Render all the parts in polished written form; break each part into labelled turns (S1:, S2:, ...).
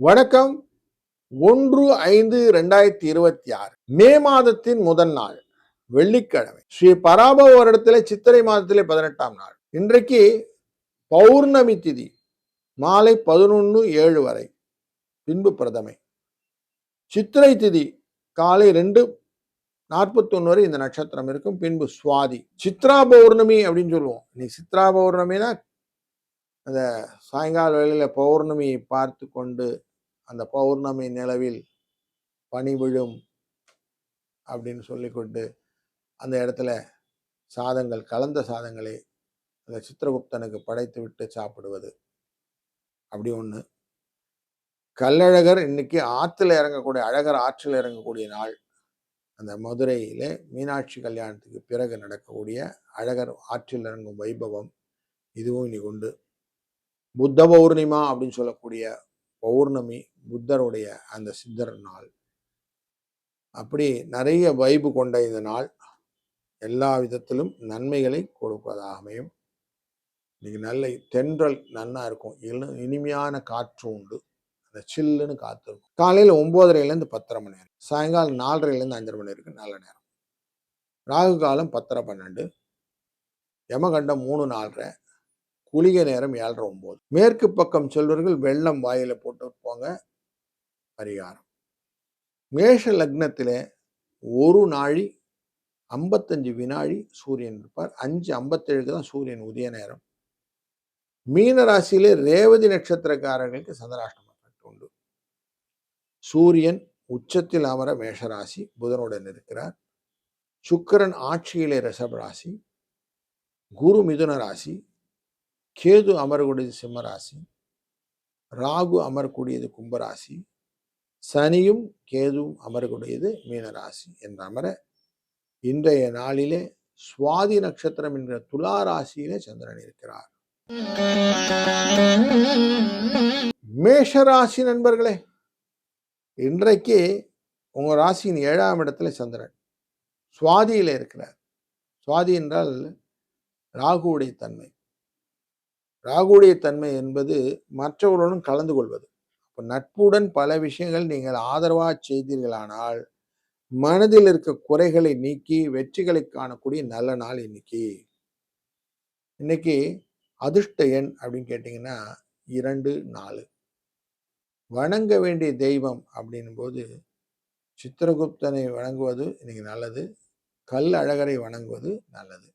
S1: வணக்கம். 1/5/2026 மே மாதத்தின் முதல் நாள் வெள்ளிக்கிழமை. ஸ்ரீ பராபவ வருடத்திலே சித்திரை மாதத்திலே 18ஆம் நாள். இன்றைக்கு பௌர்ணமி திதி மாலை 11:07 வரை, பின்பு பிரதமை. சித்திரை திதி காலை 2:41 வரை இந்த நட்சத்திரம் இருக்கும், பின்பு சுவாதி. சித்ரா பௌர்ணமி அப்படின்னு சொல்லுவோம். நீ சித்ரா பௌர்ணமினா அந்த சாயங்கால வேளையில பௌர்ணமியை பார்த்து கொண்டு அந்த பௌர்ணமி நிலவில் பனி விழும் அப்படின்னு சொல்லிக்கொண்டு அந்த இடத்துல சாதங்கள், கலந்த சாதங்களை அந்த சித்திரகுப்தனுக்கு படைத்து விட்டு சாப்பிடுவது அப்படி ஒண்ணு. கள்ளழகர் இன்னைக்கு ஆற்றுல இறங்கக்கூடிய, அழகர் ஆற்றில் இறங்கக்கூடிய நாள். அந்த மதுரையிலே மீனாட்சி கல்யாணத்துக்கு பிறகு நடக்கக்கூடிய அழகர் ஆற்றில் இறங்கும் வைபவம் இதுவும் இன்னைக்கு உண்டு. புத்த பௌர்ணிமா அப்படின்னு சொல்லக்கூடிய பௌர்ணமி, புத்தருடைய அந்த சித்தர் நாள். அப்படி நிறைய வைபு கொண்ட இந்த நாள் எல்லா விதத்திலும் நன்மைகளை கொடுப்பதாக அமையும். இன்னைக்கு நல்ல தென்றல் நன்னா இருக்கும், இனிமையான காற்று உண்டு, அந்த சில்லுன்னு காற்று இருக்கும். காலையில் 9:30 10:30 மணி நேரம், சாயங்காலம் 4:30 5:30 மணி இருக்கு நல்ல நேரம். ராகு காலம் 10:30-12, யமகண்டம் 3:4, குளிகை நேரம் 7:30-9. மேற்கு பக்கம் செல்வர்கள் வெள்ளம் வாயில போட்டு போங்க, பரிகாரம். மேஷ லக்னத்திலே 1 நாழி 55 வினாடி சூரியன் இருப்பார். 5:57 தான் சூரியன் உதய நேரம். மீன ராசியிலே ரேவதி நட்சத்திரக்காரர்களுக்கு சந்திராஷ்டமம் உண்டு. சூரியன் உச்சத்தில் அமர மேஷராசி, புதனுடன் இருக்கிறார். சுக்கிரன் ஆட்சியிலே ரிஷப ராசி, குரு மிதுன ராசி, கேது அமரக்கூடியது சிம்ம ராசி, ராகு அமரக்கூடியது கும்பராசி, சனியும் கேதுவும் அமரக்கூடியது மீனராசி என்று அமர, இன்றைய நாளிலே சுவாதி நட்சத்திரம் என்ற துலா ராசியிலே சந்திரன் இருக்கிறார். மேஷராசி நண்பர்களே, இன்றைக்கு உங்க ராசியின் 7ஆம் இடத்துல சந்திரன் சுவாதியில இருக்கிறார். சுவாதி என்றால் ராகுவுடைய தன்மை. ராகுவுடைய தன்மை என்பது மற்றவர்களுடன் கலந்து கொள்வது. நட்புடன் பல விஷயங்கள் நீங்கள் ஆதரவாக செய்தீர்களானால் மனதில் இருக்க குறைகளை நீக்கி வெற்றிகளை காணக்கூடிய நல்ல நாள் இன்னைக்கு. இன்னைக்கு அதிர்ஷ்ட எண் அப்படின்னு கேட்டீங்கன்னா 2, 4. வணங்க வேண்டிய தெய்வம் அப்படின்னும் போது சித்திரகுப்தனை வணங்குவது இன்னைக்கு நல்லது. கல் அழகரை வணங்குவது நல்லது.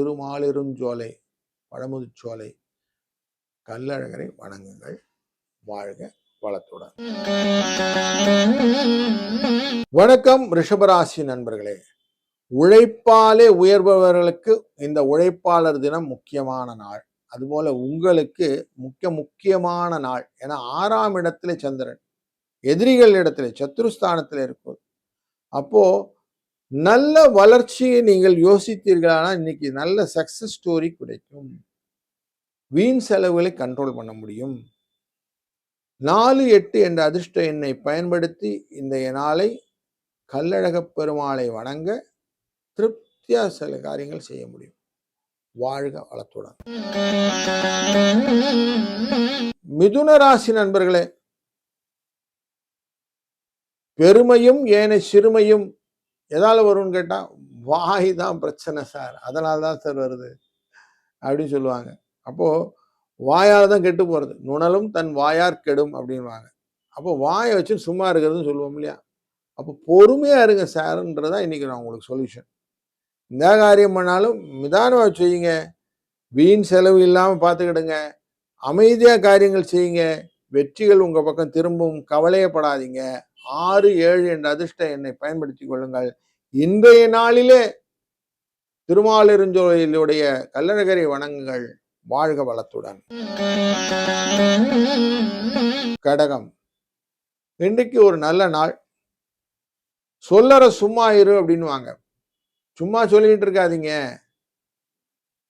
S1: திருமாலிருஞ்சோலை, பழமுதிர்ச்சோலை கல்லழகரை வணங்குங்கள். வாழ்க வளத்துடன். வணக்கம் ரிஷபராசி நண்பர்களே. உழைப்பாலே உயர்பவர்களுக்கு இந்த உழைப்பாளர் தினம் முக்கியமான நாள். அதுபோல உங்களுக்கு முக்கியமான நாள். ஏன்னா 6ஆம் இடத்துல சந்திரன் எதிரிகள் இடத்துல சத்துருஸ்தானத்தில் இருக்கும். அப்போ நல்ல வளர்ச்சியை நீங்கள் யோசித்தீர்களானா இன்னைக்கு நல்ல சக்சஸ் ஸ்டோரி கிடைக்கும். வீண் செலவுகளை கண்ட்ரோல் பண்ண முடியும். 4, 8 என்ற அதிர்ஷ்ட எண்ணை பயன்படுத்தி இன்றைய நாளை கல்லழக பெருமாளை வணங்க திருப்தியா சில காரியங்கள் செய்ய முடியும். வாழ்க வளத்துடன். மிதுன ராசி நண்பர்களே, பெருமையும் ஏனை சிறுமையும் எதால வரும்னு கேட்டா வாய் தான் பிரச்சனை சார், அதனால தான் சார் வருது அப்படின்னு சொல்லுவாங்க. அப்போ வாயால் தான் கெட்டு போறது. நுணலும் தன் வாயார் கெடும் அப்படின்வாங்க. அப்போ வாயை வச்சு சும்மா இருக்கிறதுன்னு சொல்லுவோம் இல்லையா? அப்போ பொறுமையா இருங்க சார்ன்றதா இன்னைக்கு நான் உங்களுக்கு சொல்யூஷன். இந்த காரியம் பண்ணாலும் நிதானமாக செய்யுங்க. வீண் செலவு இல்லாமல் பார்த்துக்கிடுங்க. அமைதியா காரியங்கள் செய்யுங்க. வெற்றிகள் உங்க பக்கம் திரும்பும். கவலையப்படாதீங்க. 6, 7 என்ற அதிர்ஷ்ட எண்ணை பயன்படுத்திக் கொள்ளுங்கள். இன்றைய நாளிலே திருமாலிருஞ்சோலையிலுடைய கல்லழகரை வணங்குங்கள். வாழ்க வளத்துடன். கடகம், இன்றைக்கு ஒரு நல்ல நாள். சொல்லற சும்மா இரு அப்படின்னுவாங்க. சும்மா சொல்லிட்டு இருக்காதீங்க.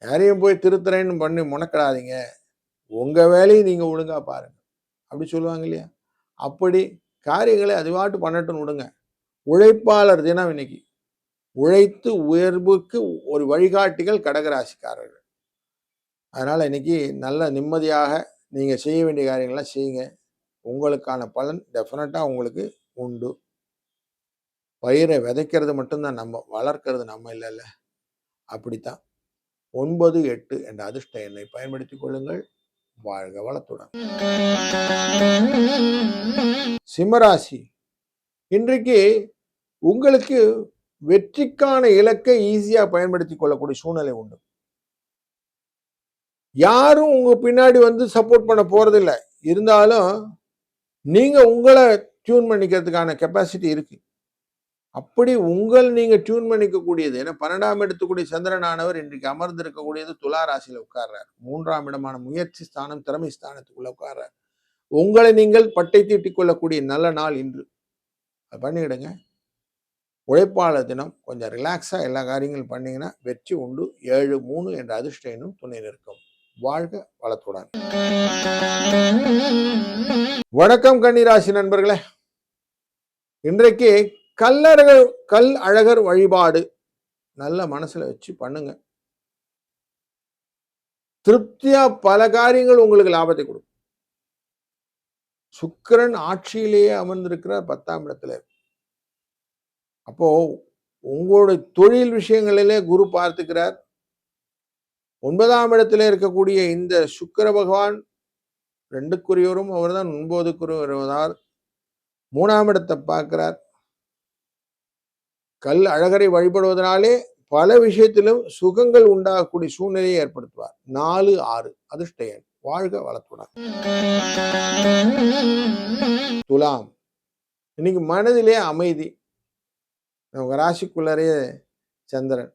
S1: யாரையும் போய் திருத்துறேன்னு பண்ணி முனக்கிடாதீங்க. உங்க வேலையை நீங்க ஒழுங்கா பாருங்க அப்படி சொல்லுவாங்க இல்லையா? அப்படி காரியங்களை அதுவாட்டு பண்ணட்டுன்னு விடுங்க. உழைப்பாளர் தினம் இன்னைக்கு. உழைத்து உயர்வுக்கு ஒரு வழிகாட்டிகள் கடகராசிக்காரர்கள். அதனால இன்னைக்கு நல்ல நிம்மதியாக நீங்கள் செய்ய வேண்டிய காரியங்கள்லாம் செய்யுங்க. உங்களுக்கான பலன் டெஃபினட்டாக உங்களுக்கு உண்டு. பயிரை விதைக்கிறது மட்டும்தான் நம்ம, வளர்க்கிறது நம்ம இல்லைல்ல. அப்படித்தான் 98 என்ற அதிர்ஷ்ட எண்ணை பயன்படுத்திக் கொள்ளுங்கள். வாழ்க வளத்துடன். சிம்மராசி, இன்றைக்கு உங்களுக்கு வெற்றிக்கான இலக்கை ஈஸியா பயன்படுத்திக் கொள்ளக்கூடிய சூழ்நிலை உண்டு. யாரும் உங்க பின்னாடி வந்து சப்போர்ட் பண்ண போறது இல்லை. இருந்தாலும் நீங்க உங்களை டியூன் பண்ணிக்கிறதுக்கான கெப்பாசிட்டி இருக்கு. அப்படி நீங்க டியூன் பண்ணிக்க கூடியது, ஏன்னா 12ஆம் இடத்துக்குரிய சந்திரனானவர் இன்றைக்கு அமர்ந்திருக்கக்கூடியது துலா ராசியில உட்கார்றார். 3ஆம் இடமான முயற்சி ஸ்தானம், திறமை ஸ்தானத்துக்குள்ள உட்கார்றார். உங்களை நீங்கள் பட்டை தீட்டிக் கொள்ளக்கூடிய நல்ல நாள் இன்று. பண்ணிடுங்க. உழைப்பாளர் தினம். கொஞ்சம் ரிலாக்ஸா எல்லா காரியங்களும் பண்ணீங்கன்னா வெற்றி உண்டு. 7-3 என்ற அதிர்ஷ்ட எண்ணும் துணை நிற்கும். வாழ்க வளத்துடன். வணக்கம் கன்னிராசி நண்பர்களே. இன்றைக்கு கல் அழகர் வழிபாடு நல்ல மனசுல வச்சு பண்ணுங்க. திருப்தியா பல காரியங்கள் உங்களுக்கு லாபத்தை கொடுக்கும். சுக்கிரன் ஆட்சியிலேயே அமர்ந்திருக்கிறார் 10ஆம் இடத்துல. அப்போ உங்களுடைய தொழில் விஷயங்களிலே குரு பார்த்துக்கிறார். 9ஆம் இடத்துல இருக்கக்கூடிய இந்த சுக்கிர பகவான் 2க்குரியவரும் அவர்தான், 9க்குரிய வருவதால் 3ஆம் இடத்தை பார்க்கிறார். கல் அழகரை வழிபடுவதனாலே பல விஷயத்திலும் சுகங்கள் உண்டாகக்கூடிய சூழ்நிலையை ஏற்படுத்துவார். 4-6 அதிர்ஷ்ட எண். வாழ்க வளத்துடன். துலாம், இன்னைக்கு மனதிலே அமைதி. உங்க ராசிக்குள்ளரே சந்திரன்.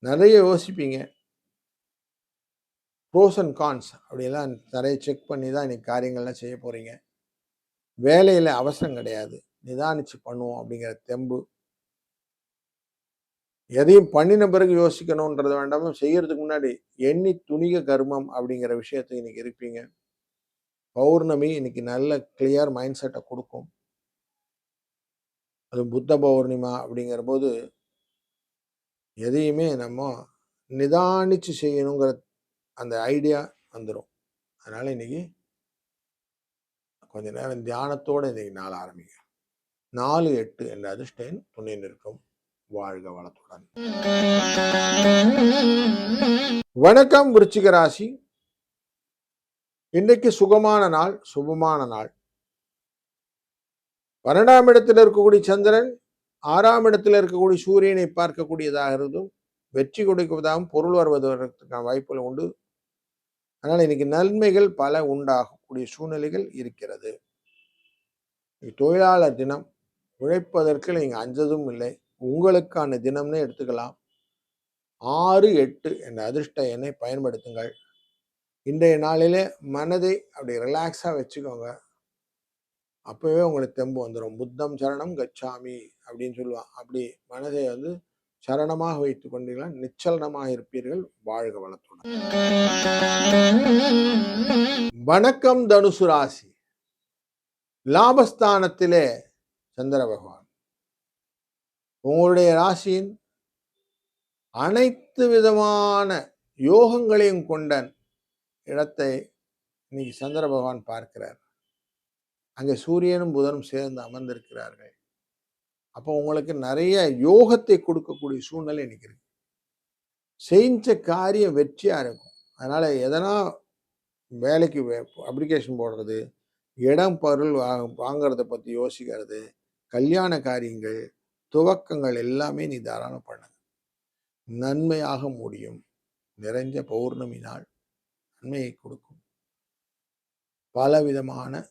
S1: நிறைய யோசிப்பீங்க. ப்ரோஸ் அண்ட் கான்ஸ் அப்படியெல்லாம் நிறைய செக் பண்ணி தான் இன்னைக்கு காரியங்கள்லாம் செய்ய போறீங்க. வேலையில அவசரம் கிடையாது, நிதானிச்சு பண்ணுவோம் அப்படிங்கிற தெம்பு. எதையும் பண்ணின பிறகு யோசிக்கணும்ன்றது வேண்டாம, செய்யறதுக்கு முன்னாடி எண்ணி துணிக கர்மம் அப்படிங்கிற விஷயத்தை இன்னைக்கு இருப்பீங்க. பௌர்ணமி இன்னைக்கு நல்ல கிளியர் மைண்ட் செட்டை கொடுக்கும். அது புத்த பௌர்ணிமா அப்படிங்கிற போது எதையுமே நம்ம நிதானிச்சு செய்யணுங்கிற அந்த ஐடியா வந்துடும். அதனால இன்னைக்கு கொஞ்ச நேரம் தியானத்தோட இன்னைக்கு நாள் ஆரம்பிங்க. 4-8 என்ற அதிர்ஷ்ட எண் துணை நிற்கும். வாழ்க வளத்துடன். வணக்கம் விருச்சிக ராசி. இன்றைக்கு சுகமான நாள், சுபமான நாள். 12ஆம் இடத்தில் இருக்கக்கூடிய சந்திரன் 6ஆம் இடத்தில் இருக்கக்கூடிய சூரியனை பார்க்கக்கூடியதாக இருந்தும் வெற்றி கொடுப்பதாகவும் பொருள் வருவதற்கான வாய்ப்புகள் உண்டு. அதனால இன்னைக்கு நன்மைகள் பல உண்டாகக்கூடிய சூழ்நிலைகள் இருக்கிறது. தொழிலாளர் தினம். உழைப்பதற்கு நீங்க அஞ்சதும் இல்லை. உங்களுக்கான தினம்னு எடுத்துக்கலாம். 6-8 என்ற அதிர்ஷ்ட எண்ணை பயன்படுத்துங்கள். இன்றைய நாளிலே மனதை அப்படி ரிலாக்ஸா வச்சுக்கோங்க. அப்பவே உங்களுக்கு தெம்பு வந்துடும். புத்தம் சரணம் கச்சாமி அப்படின்னு சொல்லுவான். அப்படி மனதை வந்து சரணமாக வைத்துக் கொண்டீங்கன்னா நிச்சலனமாக இருப்பீர்கள். வாழ்க வளத்துடன். வணக்கம் தனுசு ராசி. லாபஸ்தானத்திலே சந்திர பகவான் உங்களுடைய ராசியின் அனைத்து விதமான யோகங்களையும் கொண்ட இடத்தை இன்னைக்கு சந்திர பகவான் பார்க்கிறார். அங்கே சூரியனும் புதனும் சேர்ந்து அமர்ந்திருக்கிறார்கள். அப்போ உங்களுக்கு நிறைய யோகத்தை கொடுக்கக்கூடிய சூழ்நிலை இன்னைக்கு இருக்கு. செஞ்ச காரியம் வெற்றியா இருக்கும். அதனால எதனா வேலைக்கு அப்ளிகேஷன் போடுறது, இடம் பொருள் வாங்கிறத பத்தி யோசிக்கிறது, கல்யாண காரியங்கள், துவக்கங்கள் எல்லாமே நீ தாராளம் பண்ணுங்க. நன்மையாக முடியும். நிறைஞ்ச பௌர்ணமி நாள் நன்மையை கொடுக்கும். பல விதமான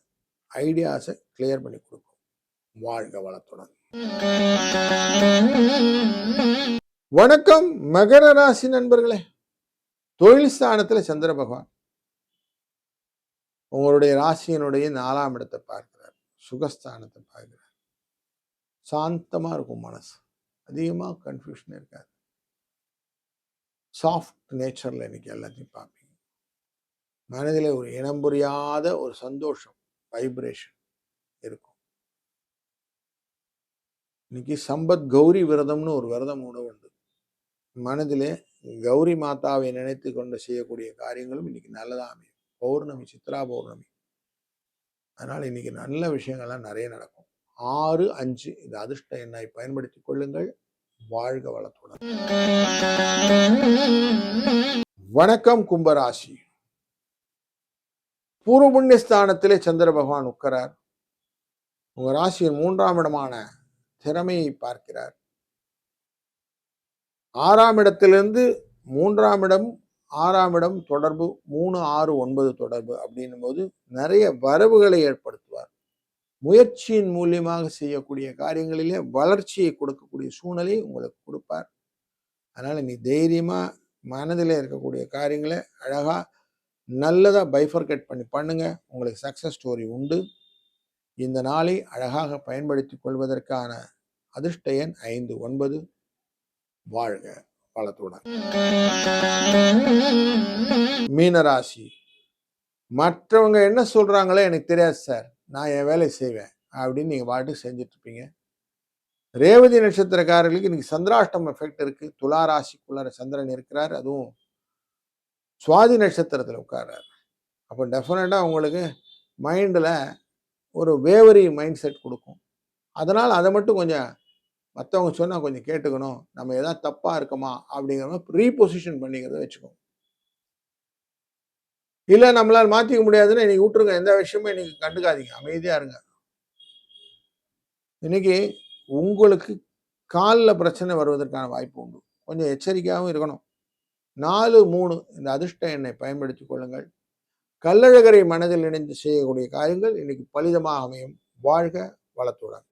S1: ஐடியாஸை கிளியர் பண்ணி கொடுக்கும். வாழ்க வளத்துடன். வணக்கம் மகர ராசி நண்பர்களே. தொழில் ஸ்தானத்துல சந்திர பகவான் உங்களுடைய ராசியினுடைய 4ஆம் இடத்தை பார்க்கிறார். சுகஸ்தானத்தை பார்க்கிறார். சாந்தமா இருக்கும் மனசு. அதிகமா கன்ஃபியூஷன் இருக்காது. சாஃப்ட் நேச்சர்ல இன்னைக்கு எல்லாத்தையும் பார்ப்பீங்க. மனதிலே ஒரு இனம் புரியாத ஒரு சந்தோஷம், வைப்ரேஷன் இருக்கும். இன்னைக்கு சம்பத் கௌரி விரதம்னு ஒரு விரதம் உண்டு. மனதிலே கௌரி மாதாவை நினைத்து கொண்டு செய்யக்கூடிய காரியங்களும் இன்னைக்கு நல்லதா அமையும். பௌர்ணமி, சித்ரா பௌர்ணமி. அதனால இன்னைக்கு நல்ல விஷயங்கள்லாம் நிறைய நடக்கும். 6, 5 இந்த அதிர்ஷ்ட எண்ணை பயன்படுத்திக் கொள்ளுங்கள். வாழ்க வளத்துடன். வணக்கம் கும்பராசி. பூர்வ புண்ணிய ஸ்தானத்திலே சந்திர பகவான் உட்கிறார். உங்க ராசியின் 3ஆம் இடமான திறமையை பார்க்கிறார். 6ஆம் இடத்திலிருந்து 3ஆம் இடம் 6ஆம் இடம் தொடர்பு 3, 6, 9 தொடர்பு அப்படின்னும் போது நிறைய வரவுகளை ஏற்படுத்துவார். முயற்சியின் மூலியமாக செய்யக்கூடிய காரியங்களிலே வளர்ச்சியை கொடுக்கக்கூடிய சூழ்நிலை உங்களுக்கு கொடுப்பார். அதனால நீ தைரியமா மனதில் இருக்கக்கூடிய காரியங்களை அழகா நல்லதா பைஃபர்கேட் பண்ணி பண்ணுங்க. உங்களுக்கு சக்சஸ் ஸ்டோரி உண்டு. இந்த நாளை அழகாக பயன்படுத்திக் கொள்வதற்கான அதிர்ஷ்ட எண் 5, 9. வாழ்க வளத்துடன். மீனராசி. மற்றவங்க என்ன சொல்றாங்களோ எனக்கு தெரியாது சார், நான் என் வேலையை செய்வேன் அப்படின்னு நீங்க பாட்டு செஞ்சுட்டு இருப்பீங்க. ரேவதி நட்சத்திரக்காரர்களுக்கு இன்னைக்கு சந்திராஷ்டம் எஃபெக்ட் இருக்கு. துலா ராசிக்குள்ளார சந்திரன் இருக்கிறார். அதுவும் சுவாதி நட்சத்திரத்தில் உட்கார்றார். அப்போ டெஃபினட்டா உங்களுக்கு மைண்டில் ஒரு வேவரி மைண்ட் செட் கொடுக்கும். அதனால் அதை மட்டும் கொஞ்சம் மற்றவங்க சொன்னால் கொஞ்சம் கேட்டுக்கணும். நம்ம எதாவது தப்பாக இருக்குமா அப்படிங்கிற மாதிரி ரீபொசிஷன் பண்ணிக்கிறத வச்சுக்கோங்க. இல்லை நம்மளால் மாற்றிக்க முடியாதுன்னு இன்னைக்கு விட்டுருங்க. எந்த விஷயமும் இன்னைக்கு கண்டுக்காதீங்க, அமைதியாக இருங்க. இன்னைக்கு உங்களுக்கு காலில் பிரச்சனை வருவதற்கான வாய்ப்பு உண்டு. கொஞ்சம் எச்சரிக்கையாகவும் இருக்கணும். 4, 3 இந்த அதிர்ஷ்ட எண்ணை பயன்படுத்திக் கொள்ளுங்கள். கள்ளழகரை மனதில் இணைந்து செய்யக்கூடிய காரியங்கள் இன்னைக்கு பலிதமாக அமையும். வாழ்க வளத்துடன்.